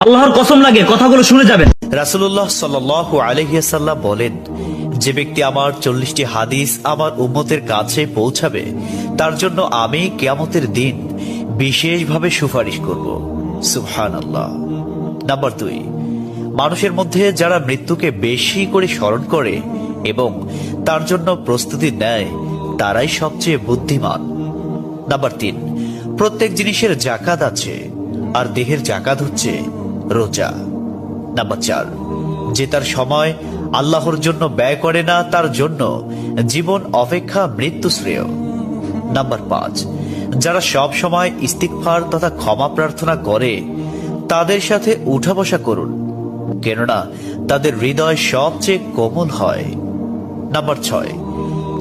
আল্লাহর কসম লাগে কথাগুলো শুনে যাবেন। রাসূলুল্লাহ সাল্লাল্লাহু আলাইহি ওয়াসাল্লাম বলেন, যে ব্যক্তি আমার 40টি হাদিস আমার উম্মতের কাছে পৌঁছাবে তার জন্য আমি কিয়ামতের দিন বিশেষভাবে সুপারিশ করব। সুবহানাল্লাহ। নাম্বার 2, মানুষের মধ্যে যারা মৃত্যুকে বেশি করে স্মরণ করে এবং তার জন্য প্রস্তুতি নেয় তারাই সবচেয়ে বুদ্ধিমান। নাম্বার 3, প্রত্যেক জিনিসের জাকাত আছে, আর দেহের জাকাত হচ্ছে রোজা। নাম্বার 4, যে তার সময় আল্লাহর জন্য ব্যয় করে না তার জন্য জীবন অপেক্ষা মৃত্যু শ্রেয়। নাম্বার 5, যারা সব সময় ইস্তিগফার তথা ক্ষমা প্রার্থনা করে তাদের সাথে উঠা বসা করুন, কেননা তাদের হৃদয় সবচেয়ে কোমল হয়। নাম্বার 6,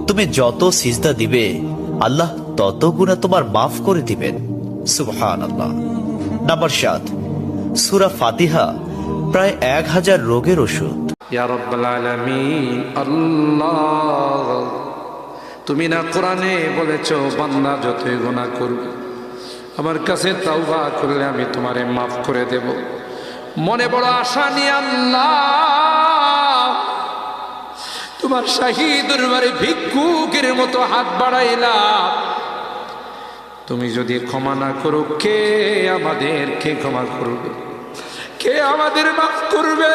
তুমি যত সিজদা দিবে আল্লাহ তত গুণা তোমার মাফ করে দিবেন। সুবহানাল্লাহ। নাম্বার 7, সূরা ফাতিহা প্রায় 1000 রোগের ওষুধ। ইয়া রাব্বাল আলামিন, আল্লাহ তুমি না কোরআনে বলেছো বান্দা যতই গুনাহ করবে আমার কাছে তাওবা করলে আমি তোমারে মাফ করে দেব। মনে বড় আশা নিয়ে আল্লাহ তোমার শাহী দরবারে ভিক্ষুকের মতো হাত বাড়াইলাম। তুমি যদি ক্ষমা না করো কে আমাদেরকে ক্ষমা করবে, কে আমাদের মাফ করবে?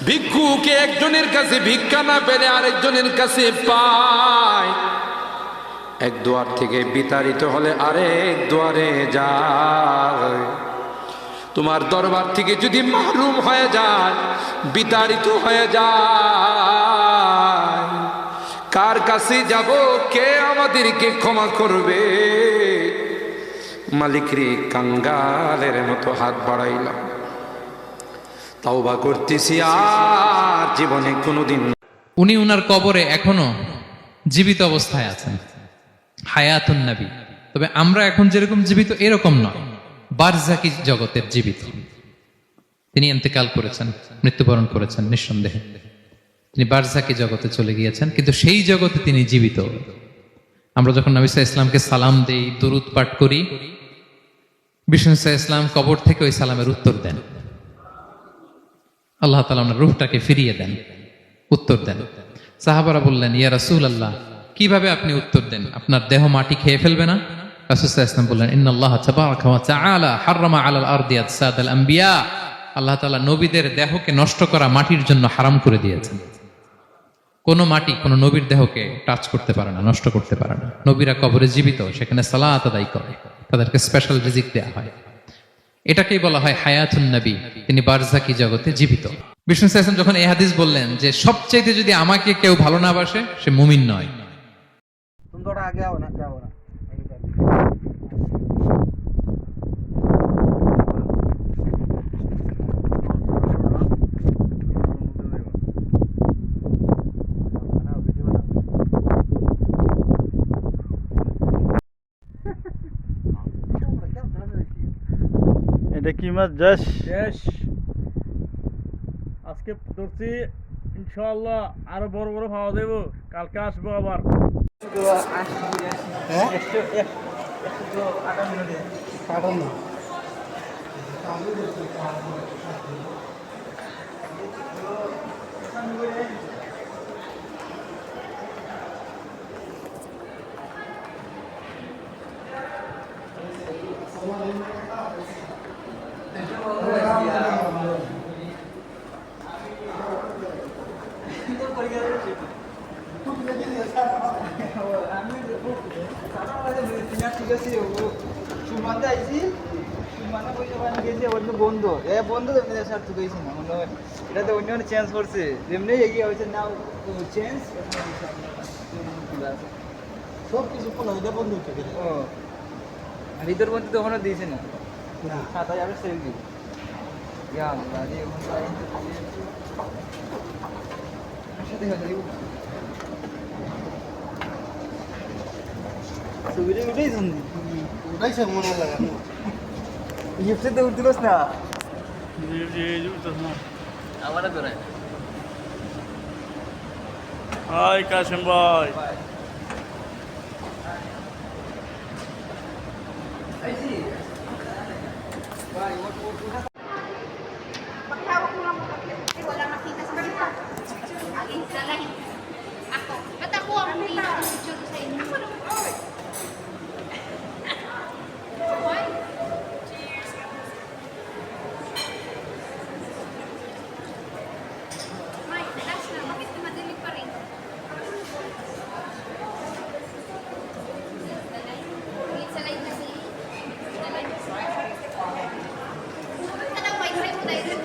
ভিক্ষুকে একজনের কাছে ভিক্ষা না পেলে আরেকজনের কাছে পায়, এক দুয়ার থেকে বিতাড়িত হলে আরেক দুয়ারে যায়। তোমার দরবার থেকে যদি মাহরুম হয়ে যায়, বিতাড়িত হয়ে যায়, কার কাছে যাব? কে আমাদেরকে ক্ষমা করবে? মালিক রে, কাঙ্গালের মতো হাত বাড়াইলাম, তাওবা করতেছি, আর জীবনে কোনোদিন। উনি উনার কবরে এখনো জীবিত অবস্থায় আছেন, হায়াতুন নবী। তবে আমরা এখন যেরকম জীবিত এরকম নয়, বারজাকি জগতের জীবিত। তিনি ইন্তেকাল করেছেন, মৃত্যুবরণ করেছেন, নিঃসন্দেহে তিনি বারজাকি জগতে চলে গিয়েছেন, কিন্তু সেই জগতে তিনি জীবিত। আমরা যখন নবী সাল্লাল্লাহু আলাইহি ওয়াসাল্লামকে সালাম দেই, দুরূদ পাঠ করি, বিষ্ণু সাল্লাল্লাহু আলাইহি ওয়াসাল্লাম কবর থেকে ওই সালামের উত্তর দেন। আল্লাহ তাআলা ওনার রূহটাকে ফিরিয়ে দেন, উত্তর দেন। সাহাবারা বললেন, ইয়া রাসূলুল্লাহ, কিভাবে আপনি উত্তর দেন? আপনার দেহ মাটি খেয়ে ফেলবে না? রাসূল সাল্লাল্লাহু আলাইহি ওয়াসাল্লাম বললেন, ইন্নাল্লাহ তাবারাকা ওয়া তাআলা হারামা আলাল আরদি আজসাদাল আম্বিয়া। আল্লাহ তাআলা নবীদের দেহকে নষ্ট করা মাটির জন্য হারাম করে দিয়েছেন। কোন মাটি কোন নবীর দেহকে টাচ করতে পারে না, নষ্ট করতে পারে না। নবীরা কবরে জীবিত, সেখানে সালাত আদায় করে, তাদেরকে স্পেশাল রিজিক দেয়া হয়। এটাকেই বলা হয় হায়াতুন নবী, তিনি বারজাকি জগতে জীবিত। বিষ্ণু সাল্লাল্লাহু আলাইহি ওয়াসাল্লাম যখন এই হাদিস বললেন যে সবচাইতে যদি আমাকে কেউ ভালো না বাসে সে মুমিন নয়, এটা কি মাছ? যাস শেষ। আজকে ধরছি, ইনশাআল্লাহ আরো বড় বড় পাওয়া যাবো, কালকে আসবো আবার। বন্ধু এটাতে অন্য চেঞ্জ করছে, যেমনি এগিয়ে হয়েছে না চেঞ্জ সব কিছু বন্ধু ভিতর বন্ধু তখনও দিয়েছে না, 7000 সেল দিই। ছবিটা উঠেইছেন, উঠাইছে মনে লাগানো গিফটে তো উঠতিলস না আমার ধরে। হাই কাশেম ভাই, Paghawak mo lang mga kasi wala makita sa kanila. Aging salahin. Ako. Ba't ako ang may picture sa inyo? Why? May, last na. Bakit madilig pa rin? Salay na si... Salay na si... Ba't ka daw may try mo dahil?